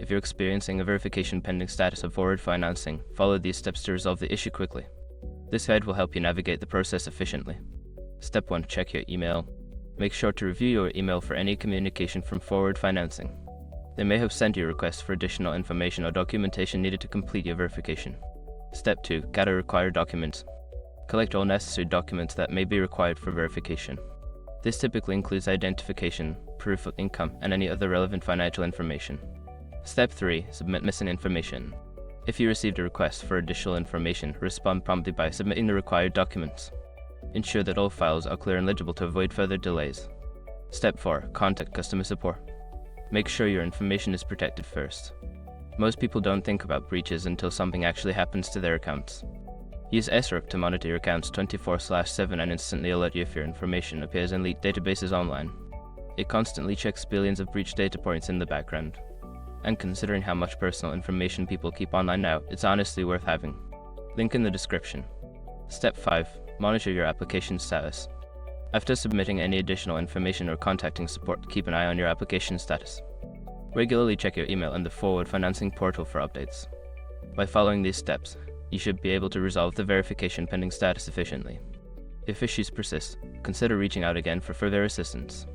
If you're experiencing a verification pending status of forward financing, follow these steps to resolve the issue quickly. This guide will help you navigate the process efficiently. Step 1. Check your email. Make sure to review your email for any communication from forward financing. They may have sent you requests for additional information or documentation needed to complete your verification. Step 2. Gather required documents. Collect all necessary documents that may be required for verification. This typically includes identification, proof of income, and any other relevant financial information. Step 3. Submit missing information. If you received a request for additional information, respond promptly by submitting the required documents. Ensure that all files are clear and legible to avoid further delays. Step 4. Contact customer support. Make sure your information is protected first. Most people don't think about breaches until something actually happens to their accounts. Use SRUC to monitor your accounts 24/7 and instantly alert you if your information appears in leaked databases online. It constantly checks billions of breach data points in the background. And considering how much personal information people keep online now, it's honestly worth having. Link in the description. Step 5. Monitor your application status. After submitting any additional information or contacting support, keep an eye on your application status. Regularly check your email and the forward financing portal for updates. By following these steps, you should be able to resolve the verification pending status efficiently. If issues persist, consider reaching out again for further assistance.